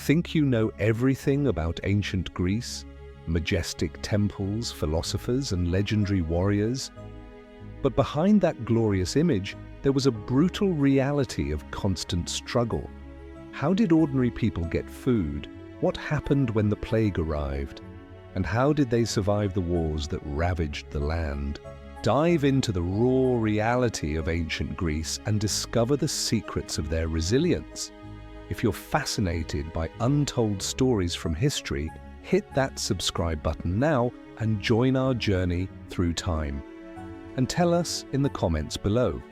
Think you know everything about ancient Greece? Majestic temples, philosophers, and legendary warriors? But behind that glorious image, there was a brutal reality of constant struggle. How did ordinary people get food? What happened when the plague arrived? And how did they survive the wars that ravaged the land? Dive into the raw reality of ancient Greece and discover the secrets of their resilience. If you're fascinated by untold stories from history, hit that subscribe button now and join our journey through time. And tell us in the comments below,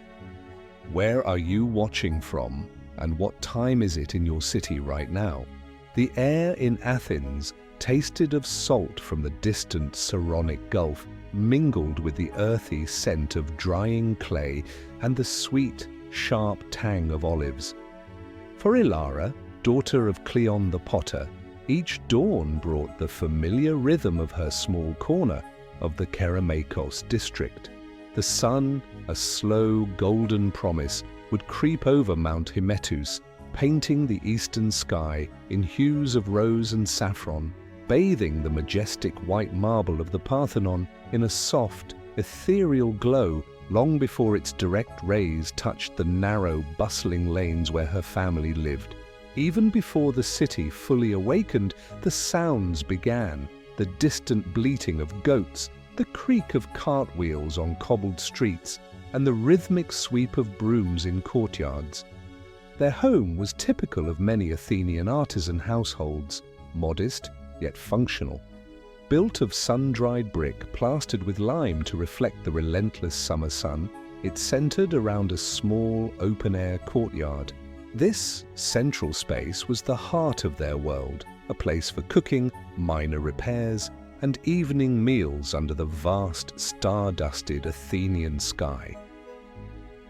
where are you watching from and what time is it in your city right now? The air in Athens tasted of salt from the distant Saronic Gulf, mingled with the earthy scent of drying clay and the sweet, sharp tang of olives. For Elara, daughter of Kleon the potter, each dawn brought the familiar rhythm of her small corner of the Kerameikos district. The sun, a slow golden promise, would creep over Mount Hymettus, painting the eastern sky in hues of rose and saffron, bathing the majestic white marble of the Parthenon in a soft, ethereal glow long before its direct rays touched the narrow, bustling lanes where her family lived. Even before the city fully awakened, the sounds began, the distant bleating of goats, the creak of cartwheels on cobbled streets, and the rhythmic sweep of brooms in courtyards. Their home was typical of many Athenian artisan households, modest yet functional. Built of sun-dried brick plastered with lime to reflect the relentless summer sun, it centered around a small open-air courtyard. This central space was the heart of their world, a place for cooking, minor repairs, and evening meals under the vast, star-dusted Athenian sky.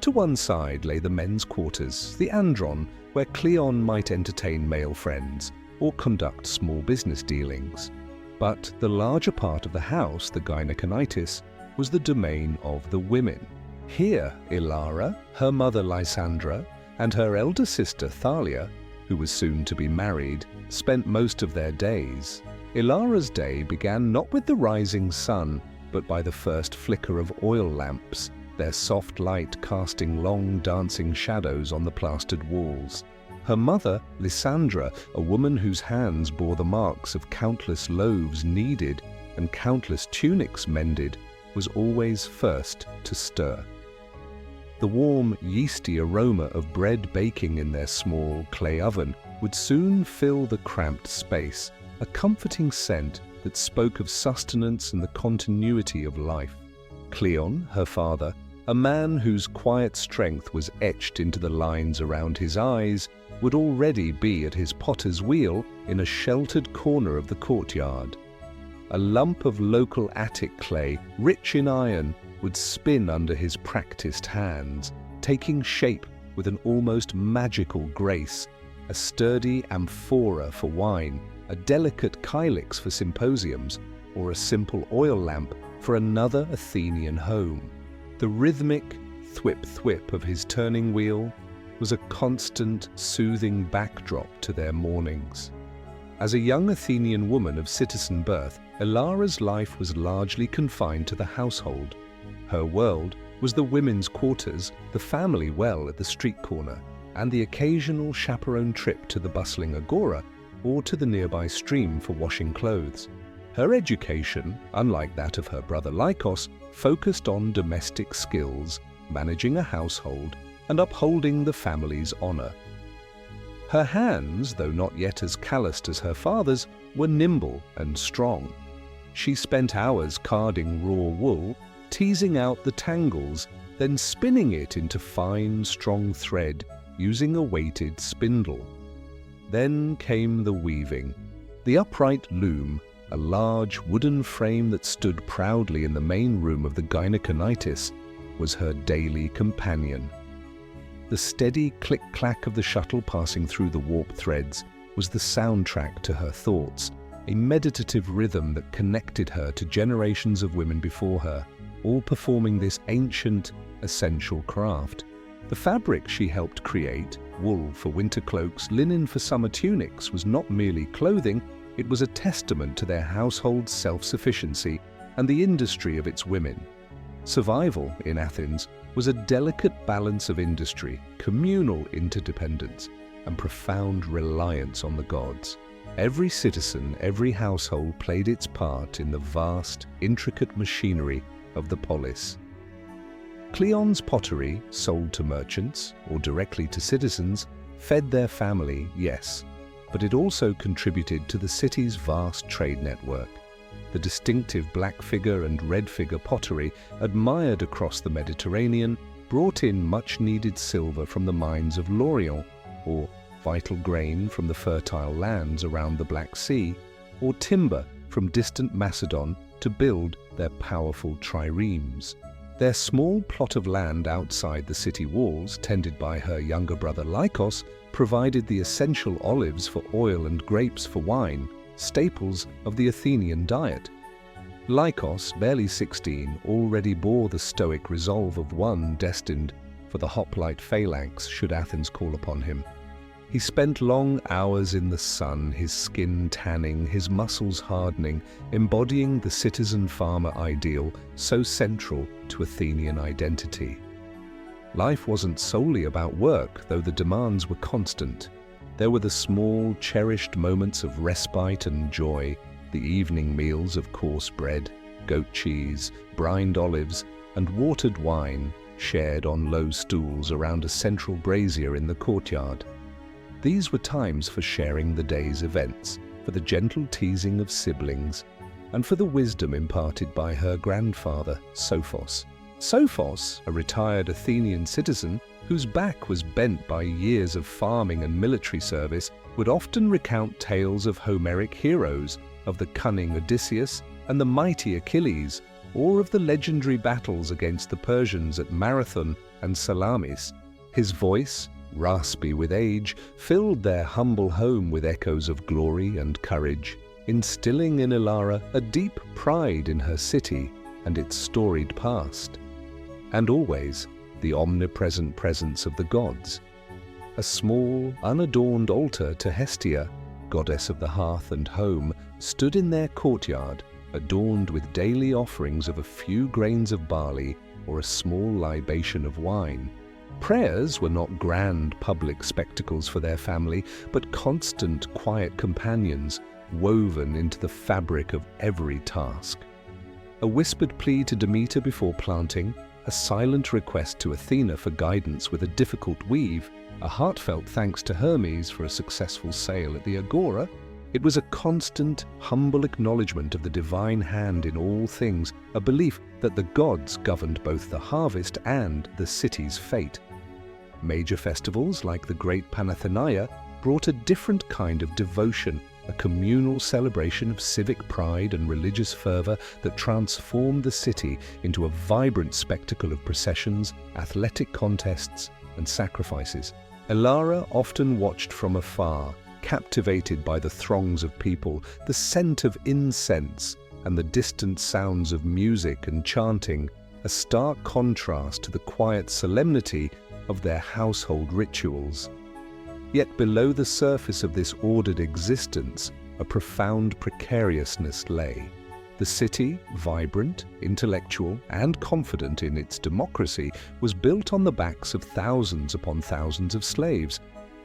To one side lay the men's quarters, the andron, where Kleon might entertain male friends or conduct small business dealings. But the larger part of the house, the gynaeconitis, was the domain of the women. Here, Elara, her mother Lysandra, and her elder sister Thalia, who was soon to be married, spent most of their days. Elara's day began not with the rising sun, but by the first flicker of oil lamps, their soft light casting long dancing shadows on the plastered walls. Her mother, Lysandra, a woman whose hands bore the marks of countless loaves kneaded and countless tunics mended, was always first to stir. The warm, yeasty aroma of bread baking in their small clay oven would soon fill the cramped space, a comforting scent that spoke of sustenance and the continuity of life. Kleon, her father, a man whose quiet strength was etched into the lines around his eyes, would already be at his potter's wheel in a sheltered corner of the courtyard. A lump of local Attic clay, rich in iron, would spin under his practiced hands, taking shape with an almost magical grace, a sturdy amphora for wine, a delicate kylix for symposiums, or a simple oil lamp for another Athenian home. The rhythmic thwip-thwip of his turning wheel was a constant, soothing backdrop to their mornings. As a young Athenian woman of citizen birth, Elara's life was largely confined to the household. Her world was the women's quarters, the family well at the street corner, and the occasional chaperone trip to the bustling agora or to the nearby stream for washing clothes. Her education, unlike that of her brother Lykos, focused on domestic skills, managing a household, and upholding the family's honor. Her hands, though not yet as calloused as her father's, were nimble and strong. She spent hours carding raw wool, teasing out the tangles, then spinning it into fine, strong thread using a weighted spindle. Then came the weaving. The upright loom, a large wooden frame that stood proudly in the main room of the gynaeconitis, was her daily companion. The steady click-clack of the shuttle passing through the warp threads was the soundtrack to her thoughts, a meditative rhythm that connected her to generations of women before her, all performing this ancient, essential craft. The fabric she helped create, wool for winter cloaks, linen for summer tunics, was not merely clothing, it was a testament to their household's self-sufficiency and the industry of its women. Survival in Athens was a delicate balance of industry, communal interdependence, and profound reliance on the gods. Every citizen, every household played its part in the vast, intricate machinery of the polis. Kleon's pottery, sold to merchants or directly to citizens, fed their family, yes, but it also contributed to the city's vast trade network. The distinctive black figure and red figure pottery, admired across the Mediterranean, brought in much-needed silver from the mines of Lorient, or vital grain from the fertile lands around the Black Sea, or timber from distant Macedon to build their powerful triremes. Their small plot of land outside the city walls, tended by her younger brother Lykos, provided the essential olives for oil and grapes for wine, staples of the Athenian diet. Lykos, barely 16, already bore the stoic resolve of one destined for the hoplite phalanx should Athens call upon him. He spent long hours in the sun, his skin tanning, his muscles hardening, embodying the citizen-farmer ideal so central to Athenian identity. Life wasn't solely about work, though the demands were constant. There were the small, cherished moments of respite and joy, the evening meals of coarse bread, goat cheese, brined olives, and watered wine shared on low stools around a central brazier in the courtyard. These were times for sharing the day's events, for the gentle teasing of siblings, and for the wisdom imparted by her grandfather, Sophos. Sophos, a retired Athenian citizen whose back was bent by years of farming and military service, would often recount tales of Homeric heroes, of the cunning Odysseus and the mighty Achilles, or of the legendary battles against the Persians at Marathon and Salamis. His voice, raspy with age, filled their humble home with echoes of glory and courage, instilling in Elara a deep pride in her city and its storied past. And always the omnipresent presence of the gods. A small, unadorned altar to Hestia, goddess of the hearth and home, stood in their courtyard, adorned with daily offerings of a few grains of barley or a small libation of wine. Prayers were not grand public spectacles for their family, but constant, quiet companions woven into the fabric of every task. A whispered plea to Demeter before planting, a silent request to Athena for guidance with a difficult weave, a heartfelt thanks to Hermes for a successful sail at the Agora. It was a constant, humble acknowledgement of the divine hand in all things, a belief that the gods governed both the harvest and the city's fate. Major festivals like the Great Panathenaea brought a different kind of devotion, a communal celebration of civic pride and religious fervor that transformed the city into a vibrant spectacle of processions, athletic contests, and sacrifices. Elara often watched from afar, captivated by the throngs of people, the scent of incense, and the distant sounds of music and chanting, a stark contrast to the quiet solemnity of their household rituals. Yet below the surface of this ordered existence, a profound precariousness lay. The city, vibrant, intellectual, and confident in its democracy, was built on the backs of thousands upon thousands of slaves,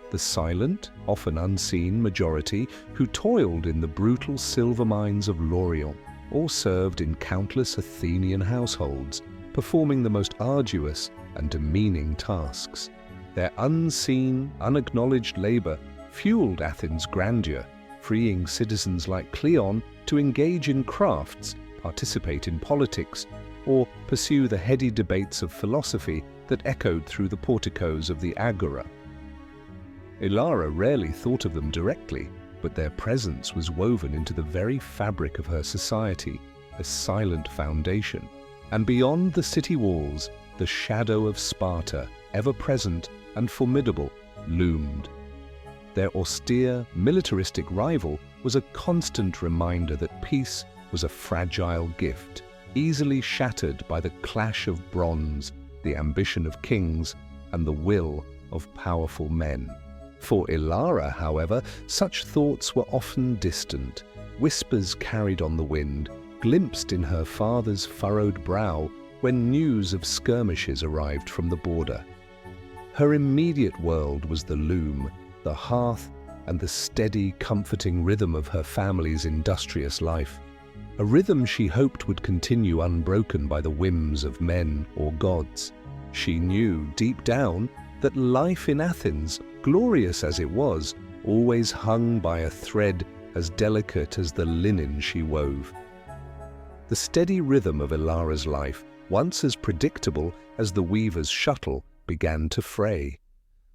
the silent, often unseen majority who toiled in the brutal silver mines of Lorient, or served in countless Athenian households, performing the most arduous and demeaning tasks. Their unseen, unacknowledged labor fueled Athens' grandeur, freeing citizens like Kleon to engage in crafts, participate in politics, or pursue the heady debates of philosophy that echoed through the porticos of the Agora. Elara rarely thought of them directly, but their presence was woven into the very fabric of her society, a silent foundation. And beyond the city walls, the shadow of Sparta, ever present and formidable, loomed. Their austere, militaristic rival was a constant reminder that peace was a fragile gift, easily shattered by the clash of bronze, the ambition of kings, and the will of powerful men. For Elara, however, such thoughts were often distant, whispers carried on the wind, glimpsed in her father's furrowed brow when news of skirmishes arrived from the border. Her immediate world was the loom, the hearth, and the steady, comforting rhythm of her family's industrious life, a rhythm she hoped would continue unbroken by the whims of men or gods. She knew, deep down, that life in Athens, glorious as it was, always hung by a thread as delicate as the linen she wove. The steady rhythm of Elara's life, once as predictable as the weaver's shuttle, began to fray.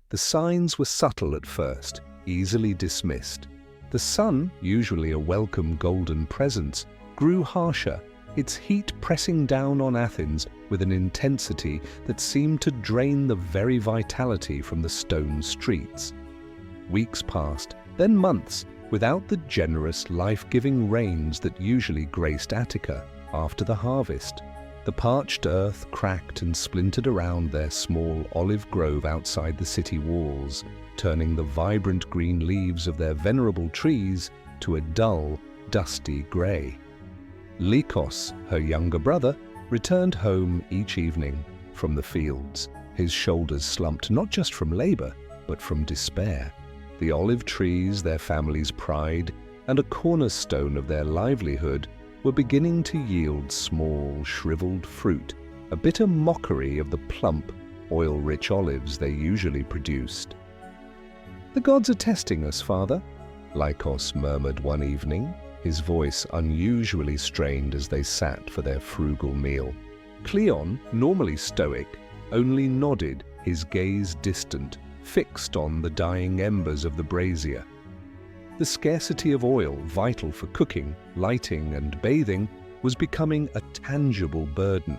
The signs were subtle at first, easily dismissed. The sun, usually a welcome golden presence, grew harsher, its heat pressing down on Athens with an intensity that seemed to drain the very vitality from the stone streets. Weeks passed, then months, without the generous, life-giving rains that usually graced Attica after the harvest. The parched earth cracked and splintered around their small olive grove outside the city walls, turning the vibrant green leaves of their venerable trees to a dull, dusty grey. Lykos, her younger brother, returned home each evening from the fields, his shoulders slumped not just from labour, but from despair. The olive trees, their family's pride, and a cornerstone of their livelihood, were beginning to yield small, shriveled fruit, a bitter mockery of the plump, oil-rich olives they usually produced. "The gods are testing us, father," Lykos murmured one evening, his voice unusually strained as they sat for their frugal meal. Kleon, normally stoic, only nodded, his gaze distant, fixed on the dying embers of the brazier. The scarcity of oil, vital for cooking, lighting, and bathing, was becoming a tangible burden.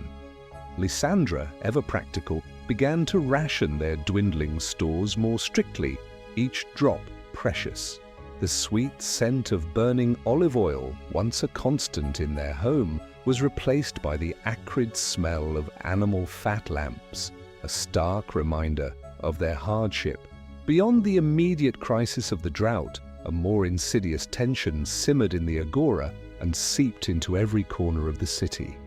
Lysandra, ever practical, began to ration their dwindling stores more strictly, each drop precious. The sweet scent of burning olive oil, once a constant in their home, was replaced by the acrid smell of animal fat lamps, a stark reminder of their hardship. Beyond the immediate crisis of the drought, a more insidious tension simmered in the agora and seeped into every corner of the city.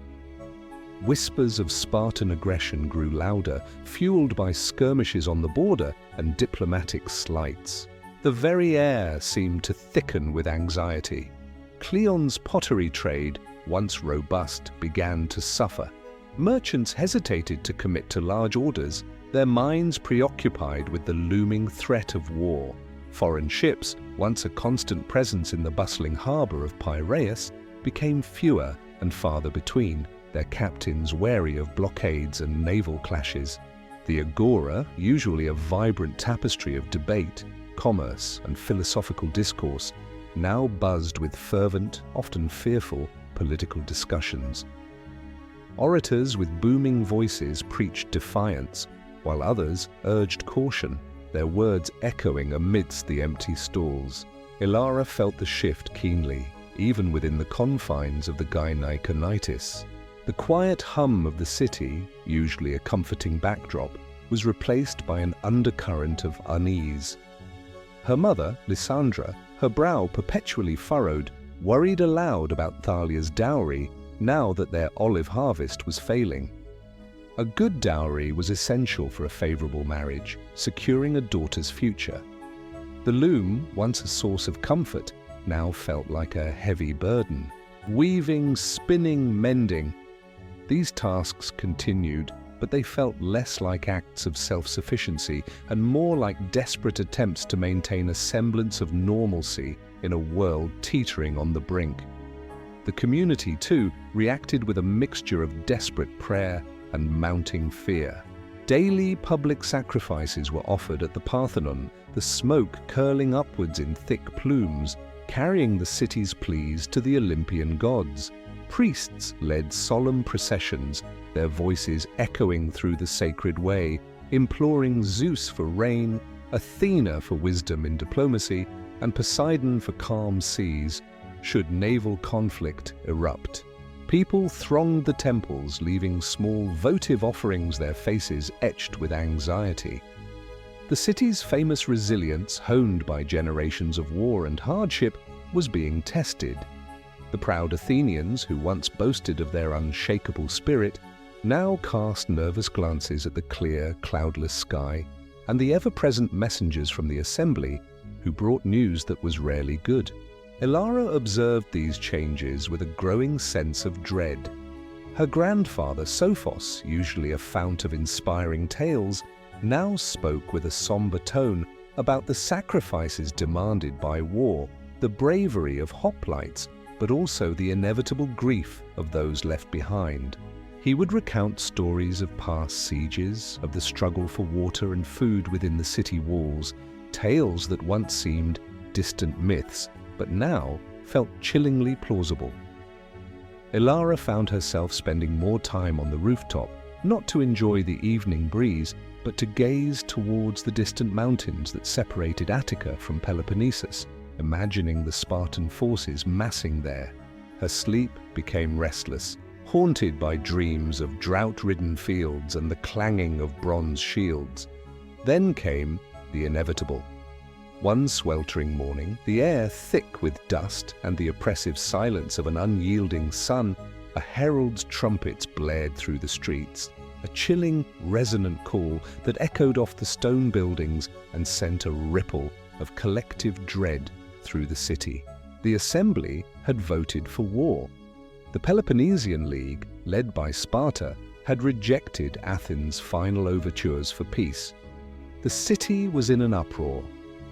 Whispers of Spartan aggression grew louder, fueled by skirmishes on the border and diplomatic slights. The very air seemed to thicken with anxiety. Kleon's pottery trade, once robust, began to suffer. Merchants hesitated to commit to large orders, their minds preoccupied with the looming threat of war. Foreign ships, once a constant presence in the bustling harbour of Piraeus, became fewer and farther between, their captains wary of blockades and naval clashes. The agora, usually a vibrant tapestry of debate, commerce, and philosophical discourse, now buzzed with fervent, often fearful, political discussions. Orators with booming voices preached defiance, while others urged caution, their words echoing amidst the empty stalls. Elara felt the shift keenly, even within the confines of the Kerameikos. The quiet hum of the city, usually a comforting backdrop, was replaced by an undercurrent of unease. Her mother, Lysandra, her brow perpetually furrowed, worried aloud about Thalia's dowry now that their olive harvest was failing. A good dowry was essential for a favourable marriage, securing a daughter's future. The loom, once a source of comfort, now felt like a heavy burden. Weaving, spinning, mending. These tasks continued, but they felt less like acts of self-sufficiency and more like desperate attempts to maintain a semblance of normalcy in a world teetering on the brink. The community, too, reacted with a mixture of desperate prayer and mounting fear. Daily public sacrifices were offered at the Parthenon, the smoke curling upwards in thick plumes, carrying the city's pleas to the Olympian gods. Priests led solemn processions, their voices echoing through the sacred way, imploring Zeus for rain, Athena for wisdom in diplomacy, and Poseidon for calm seas, should naval conflict erupt. People thronged the temples, leaving small votive offerings, their faces etched with anxiety. The city's famous resilience, honed by generations of war and hardship, was being tested. The proud Athenians, who once boasted of their unshakable spirit, now cast nervous glances at the clear, cloudless sky and the ever-present messengers from the assembly, who brought news that was rarely good. Elara observed these changes with a growing sense of dread. Her grandfather, Sophos, usually a fount of inspiring tales, now spoke with a somber tone about the sacrifices demanded by war, the bravery of hoplites, but also the inevitable grief of those left behind. He would recount stories of past sieges, of the struggle for water and food within the city walls, tales that once seemed distant myths, but now felt chillingly plausible. Elara found herself spending more time on the rooftop, not to enjoy the evening breeze, but to gaze towards the distant mountains that separated Attica from Peloponnesus, imagining the Spartan forces massing there. Her sleep became restless, haunted by dreams of drought-ridden fields and the clanging of bronze shields. Then came the inevitable. One sweltering morning, the air thick with dust and the oppressive silence of an unyielding sun, a herald's trumpets blared through the streets, a chilling, resonant call that echoed off the stone buildings and sent a ripple of collective dread through the city. The assembly had voted for war. The Peloponnesian League, led by Sparta, had rejected Athens' final overtures for peace. The city was in an uproar.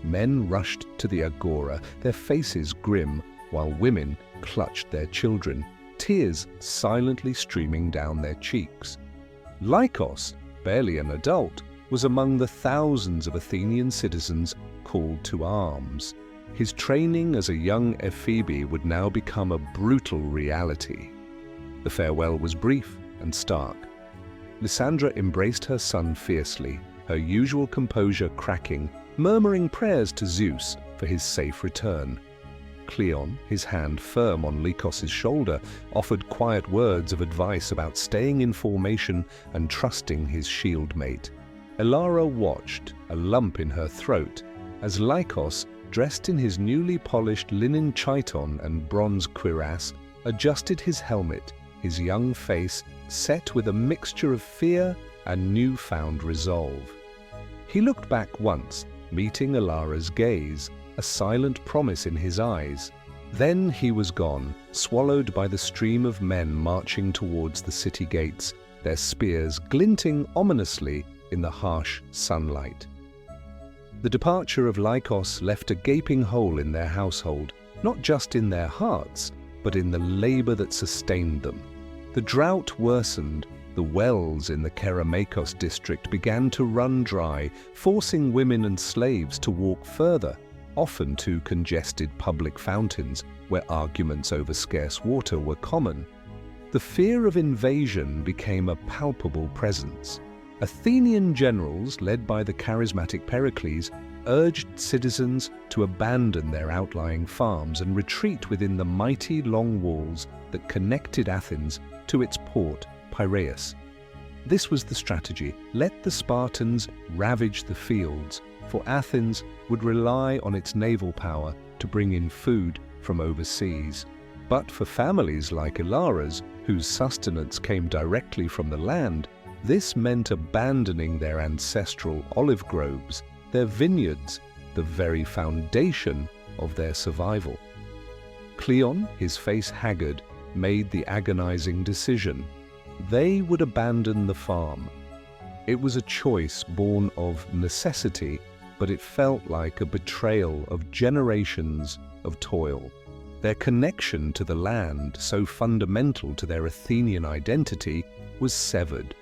Men rushed to the agora, their faces grim, while women clutched their children, tears silently streaming down their cheeks. Lykos, barely an adult, was among the thousands of Athenian citizens called to arms. His training as a young ephebe would now become a brutal reality. The farewell was brief and stark. Lysandra embraced her son fiercely, her usual composure cracking, murmuring prayers to Zeus for his safe return. Kleon, his hand firm on Lykos' shoulder, offered quiet words of advice about staying in formation and trusting his shield mate. Elara watched, a lump in her throat, as Lykos, dressed in his newly polished linen chiton and bronze cuirass, adjusted his helmet, his young face set with a mixture of fear and newfound resolve. He looked back once, meeting Elara's gaze, a silent promise in his eyes. Then he was gone, swallowed by the stream of men marching towards the city gates, their spears glinting ominously in the harsh sunlight. The departure of Lykos left a gaping hole in their household, not just in their hearts, but in the labor that sustained them. The drought worsened. The wells in the Kerameikos district began to run dry, forcing women and slaves to walk further, often to congested public fountains where arguments over scarce water were common. The fear of invasion became a palpable presence. Athenian generals, led by the charismatic Pericles, urged citizens to abandon their outlying farms and retreat within the mighty long walls that connected Athens to its port, Piraeus. This was the strategy: let the Spartans ravage the fields, for Athens would rely on its naval power to bring in food from overseas. But for families like Elara's, whose sustenance came directly from the land, this meant abandoning their ancestral olive groves, their vineyards, the very foundation of their survival. Kleon, his face haggard, made the agonizing decision. They would abandon the farm. It was a choice born of necessity, but it felt like a betrayal of generations of toil. Their connection to the land, so fundamental to their Athenian identity, was severed.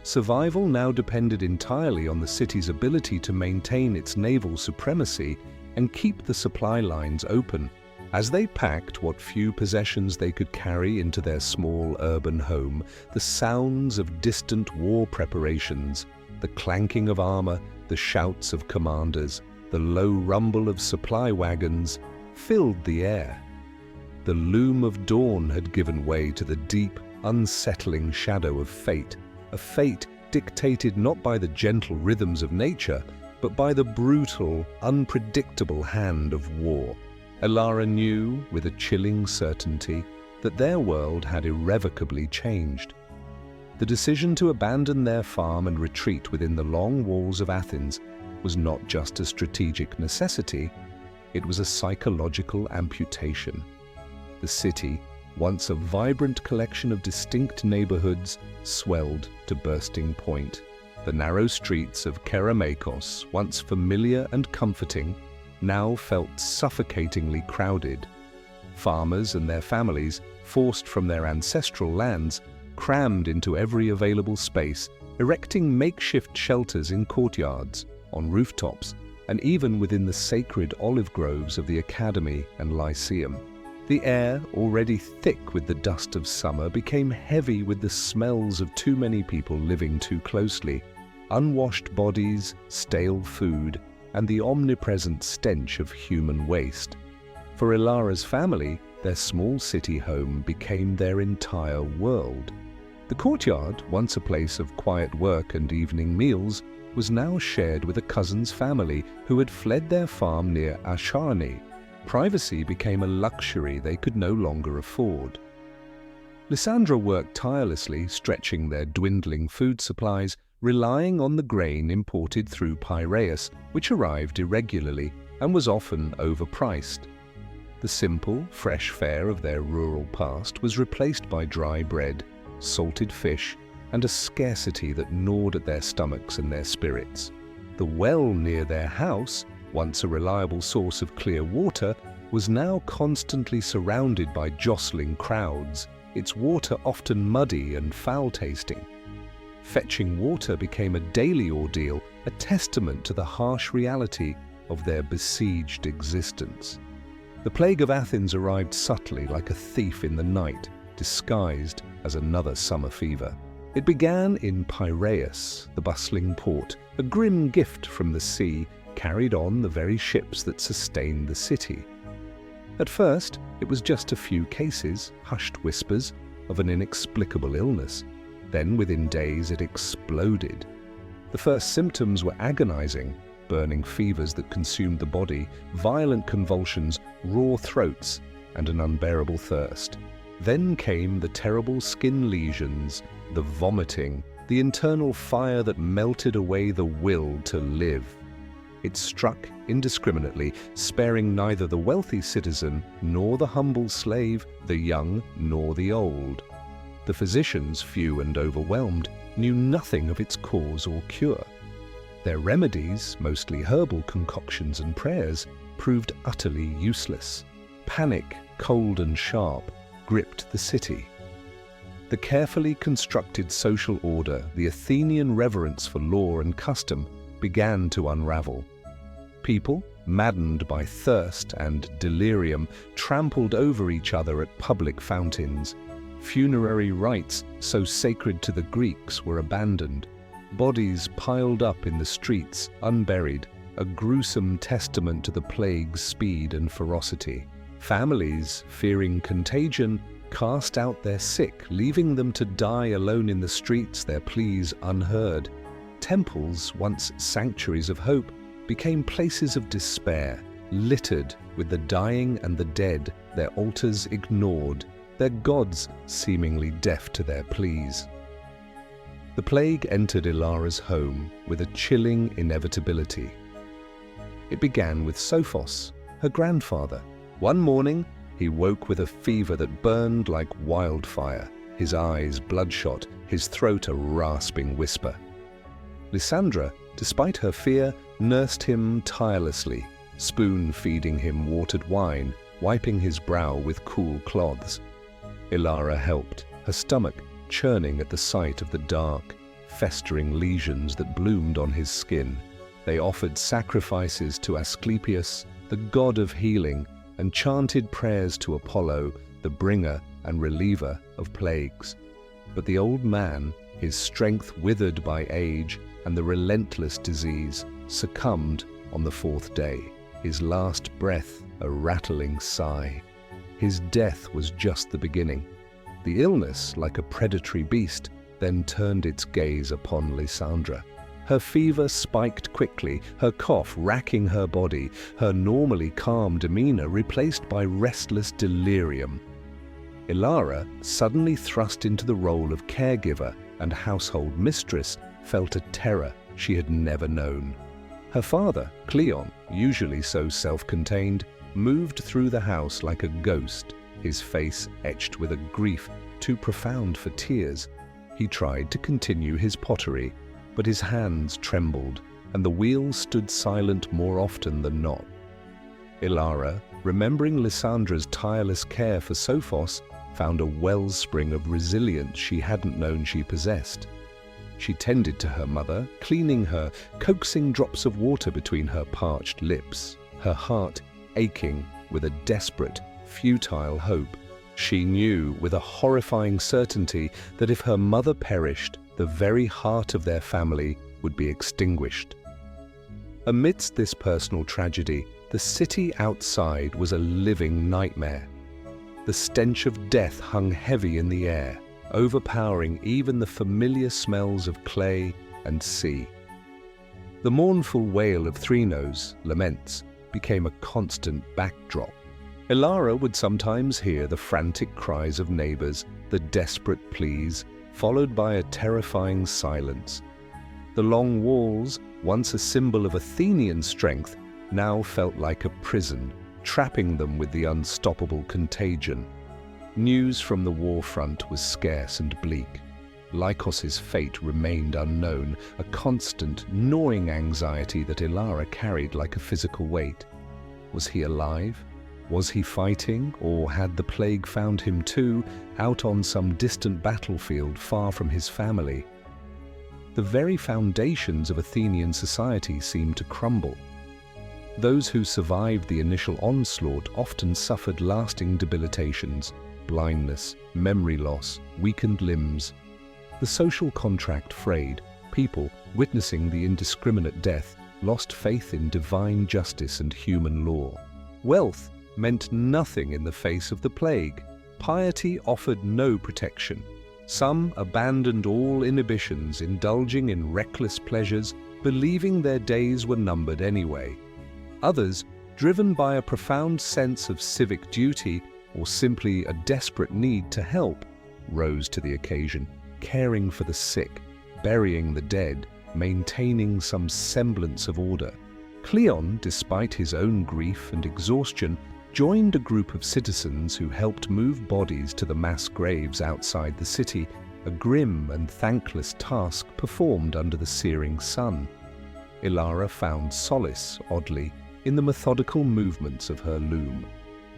Survival now depended entirely on the city's ability to maintain its naval supremacy and keep the supply lines open. As they packed what few possessions they could carry into their small urban home, the sounds of distant war preparations, the clanking of armor, the shouts of commanders, the low rumble of supply wagons, filled the air. The loom of dawn had given way to the deep, unsettling shadow of fate, a fate dictated not by the gentle rhythms of nature, but by the brutal, unpredictable hand of war. Elara knew, with a chilling certainty, that their world had irrevocably changed. The decision to abandon their farm and retreat within the long walls of Athens was not just a strategic necessity, it was a psychological amputation. The city, once a vibrant collection of distinct neighborhoods, swelled to bursting point. The narrow streets of Kerameikos, once familiar and comforting, now felt suffocatingly crowded. Farmers and their families, forced from their ancestral lands, crammed into every available space, erecting makeshift shelters in courtyards, on rooftops, and even within the sacred olive groves of the Academy and Lyceum. The air, already thick with the dust of summer, became heavy with the smells of too many people living too closely, unwashed bodies, stale food, and the omnipresent stench of human waste. For Elara's family, their small city home became their entire world. The courtyard, once a place of quiet work and evening meals, was now shared with a cousin's family who had fled their farm near Asharni. Privacy became a luxury they could no longer afford. Lysandra worked tirelessly, stretching their dwindling food supplies, relying on the grain imported through Piraeus, which arrived irregularly and was often overpriced. The simple, fresh fare of their rural past was replaced by dry bread, salted fish, and a scarcity that gnawed at their stomachs and their spirits. The well near their house, once a reliable source of clear water, was now constantly surrounded by jostling crowds, its water often muddy and foul-tasting. Fetching water became a daily ordeal, a testament to the harsh reality of their besieged existence. The Plague of Athens arrived subtly like a thief in the night, disguised as another summer fever. It began in Piraeus, the bustling port, a grim gift from the sea, carried on the very ships that sustained the city. At first, it was just a few cases, hushed whispers, of an inexplicable illness. Then, within days, it exploded. The first symptoms were agonizing: burning fevers that consumed the body, violent convulsions, raw throats, and an unbearable thirst. Then came the terrible skin lesions, the vomiting, the internal fire that melted away the will to live. It struck indiscriminately, sparing neither the wealthy citizen nor the humble slave, the young nor the old. The physicians, few and overwhelmed, knew nothing of its cause or cure. Their remedies, mostly herbal concoctions and prayers, proved utterly useless. Panic, cold and sharp, gripped the city. The carefully constructed social order, the Athenian reverence for law and custom, began to unravel. People, maddened by thirst and delirium, trampled over each other at public fountains. Funerary rites, so sacred to the Greeks, were abandoned. Bodies piled up in the streets, unburied, a gruesome testament to the plague's speed and ferocity. Families, fearing contagion, cast out their sick, leaving them to die alone in the streets, their pleas unheard. Temples, once sanctuaries of hope, became places of despair, littered with the dying and the dead, their altars ignored, their gods seemingly deaf to their pleas. The plague entered Elara's home with a chilling inevitability. It began with Sophos, her grandfather. One morning, he woke with a fever that burned like wildfire, his eyes bloodshot, his throat a rasping whisper. Lysandra, despite her fear, nursed him tirelessly, spoon-feeding him watered wine, wiping his brow with cool cloths. Elara helped, her stomach churning at the sight of the dark, festering lesions that bloomed on his skin. They offered sacrifices to Asclepius, the god of healing, and chanted prayers to Apollo, the bringer and reliever of plagues. But the old man, his strength withered by age and the relentless disease, succumbed on the fourth day, his last breath a rattling sigh. His death was just the beginning. The illness, like a predatory beast, then turned its gaze upon Lysandra. Her fever spiked quickly, her cough racking her body, her normally calm demeanor replaced by restless delirium. Elara, suddenly thrust into the role of caregiver and household mistress, felt a terror she had never known. Her father, Kleon, usually so self-contained, moved through the house like a ghost, his face etched with a grief too profound for tears. He tried to continue his pottery, but his hands trembled, and the wheels stood silent more often than not. Elara, remembering Lysandra's tireless care for Sophos, found a wellspring of resilience she hadn't known she possessed. She tended to her mother, cleaning her, coaxing drops of water between her parched lips, her heart aching with a desperate, futile hope. She knew with a horrifying certainty that if her mother perished, the very heart of their family would be extinguished. Amidst this personal tragedy, the city outside was a living nightmare. The stench of death hung heavy in the air, overpowering even the familiar smells of clay and sea. The mournful wail of Threnos, laments, became a constant backdrop. Elara would sometimes hear the frantic cries of neighbors, the desperate pleas, followed by a terrifying silence. The long walls, once a symbol of Athenian strength, now felt like a prison, trapping them with the unstoppable contagion. News from the war front was scarce and bleak. Lykos's fate remained unknown, a constant, gnawing anxiety that Elara carried like a physical weight. Was he alive? Was he fighting, or had the plague found him too, out on some distant battlefield far from his family? The very foundations of Athenian society seemed to crumble. Those who survived the initial onslaught often suffered lasting debilitations, blindness, memory loss, weakened limbs. The social contract frayed. People, witnessing the indiscriminate death, lost faith in divine justice and human law. Wealth meant nothing in the face of the plague. Piety offered no protection. Some abandoned all inhibitions, indulging in reckless pleasures, believing their days were numbered anyway. Others, driven by a profound sense of civic duty or simply a desperate need to help, rose to the occasion, caring for the sick, burying the dead, maintaining some semblance of order. Kleon, despite his own grief and exhaustion, joined a group of citizens who helped move bodies to the mass graves outside the city, a grim and thankless task performed under the searing sun. Elara found solace, oddly, in the methodical movements of her loom.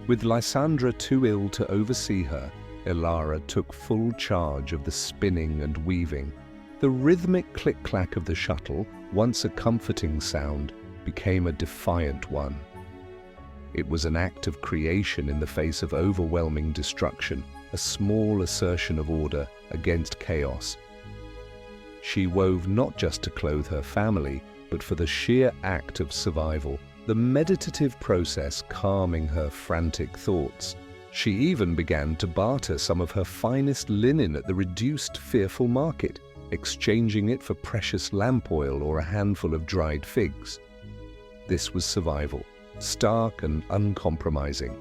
With Lysandra too ill to oversee her, Elara took full charge of the spinning and weaving. The rhythmic click-clack of the shuttle, once a comforting sound, became a defiant one. It was an act of creation in the face of overwhelming destruction, a small assertion of order against chaos. She wove not just to clothe her family, but for the sheer act of survival, the meditative process calming her frantic thoughts. She even began to barter some of her finest linen at the reduced, fearful market, exchanging it for precious lamp oil or a handful of dried figs. This was survival, stark and uncompromising.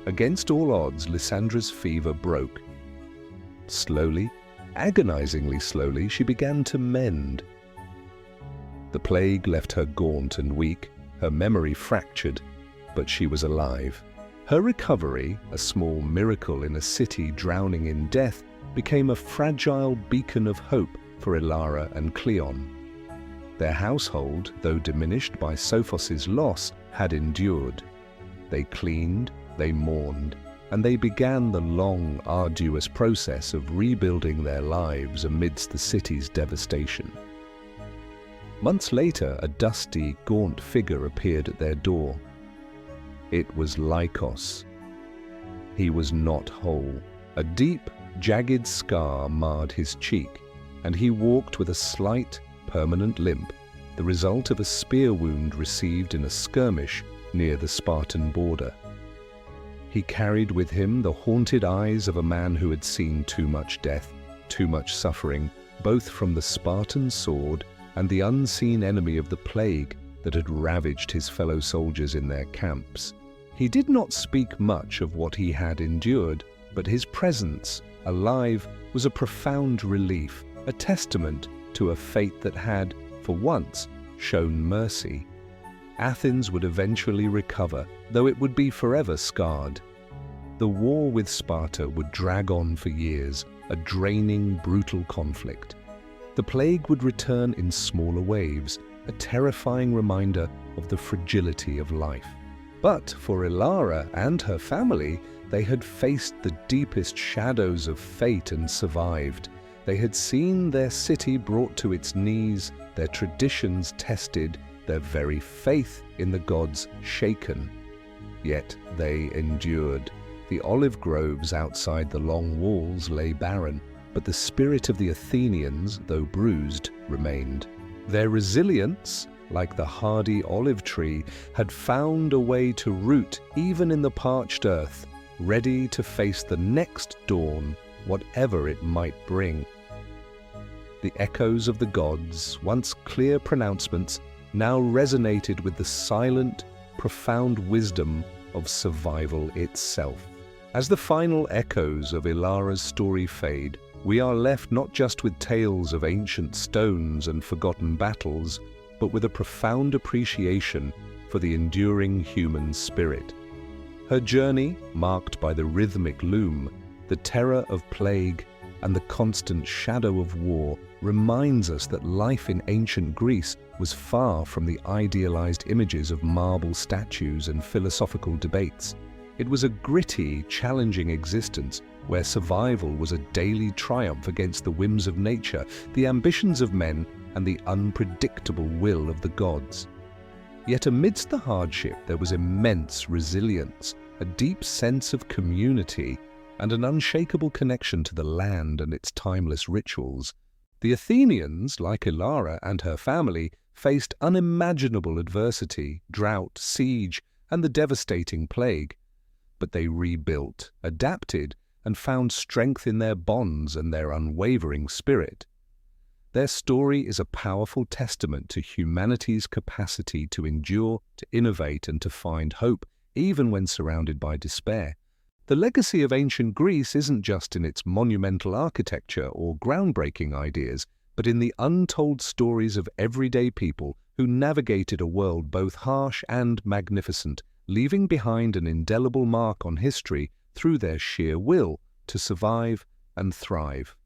Against all odds, Lysandra's fever broke. Slowly, agonizingly slowly, she began to mend. The plague left her gaunt and weak, her memory fractured, but she was alive. Her recovery, a small miracle in a city drowning in death, became a fragile beacon of hope for Elara and Kleon. Their household, though diminished by Sophos's loss, had endured. They cleaned, they mourned, and they began the long, arduous process of rebuilding their lives amidst the city's devastation. Months later, a dusty, gaunt figure appeared at their door. It was Lykos. He was not whole. A deep, jagged scar marred his cheek, and he walked with a slight, permanent limp, the result of a spear wound received in a skirmish near the Spartan border. He carried with him the haunted eyes of a man who had seen too much death, too much suffering, both from the Spartan sword and the unseen enemy of the plague that had ravaged his fellow soldiers in their camps. He did not speak much of what he had endured, but his presence, alive, was a profound relief, a testament to a fate that had, for once, shown mercy. Athens would eventually recover, though it would be forever scarred. The war with Sparta would drag on for years, a draining, brutal conflict. The plague would return in smaller waves, a terrifying reminder of the fragility of life. But for Elara and her family, they had faced the deepest shadows of fate and survived. They had seen their city brought to its knees, their traditions tested, their very faith in the gods shaken. Yet they endured. The olive groves outside the long walls lay barren, but the spirit of the Athenians, though bruised, remained. Their resilience, like the hardy olive tree, had found a way to root even in the parched earth, ready to face the next dawn, whatever it might bring. The echoes of the gods, once clear pronouncements, now resonated with the silent, profound wisdom of survival itself. As the final echoes of Elara's story fade, we are left not just with tales of ancient stones and forgotten battles, but with a profound appreciation for the enduring human spirit. Her journey, marked by the rhythmic loom, the terror of plague, and the constant shadow of war, reminds us that life in ancient Greece was far from the idealized images of marble statues and philosophical debates. It was a gritty, challenging existence where survival was a daily triumph against the whims of nature, the ambitions of men, and the unpredictable will of the gods. Yet amidst the hardship there was immense resilience, a deep sense of community, and an unshakable connection to the land and its timeless rituals. The Athenians, like Elara and her family, faced unimaginable adversity, drought, siege, and the devastating plague. But they rebuilt, adapted, and found strength in their bonds and their unwavering spirit. Their story is a powerful testament to humanity's capacity to endure, to innovate, and to find hope, even when surrounded by despair. The legacy of ancient Greece isn't just in its monumental architecture or groundbreaking ideas, but in the untold stories of everyday people who navigated a world both harsh and magnificent, leaving behind an indelible mark on history through their sheer will to survive and thrive.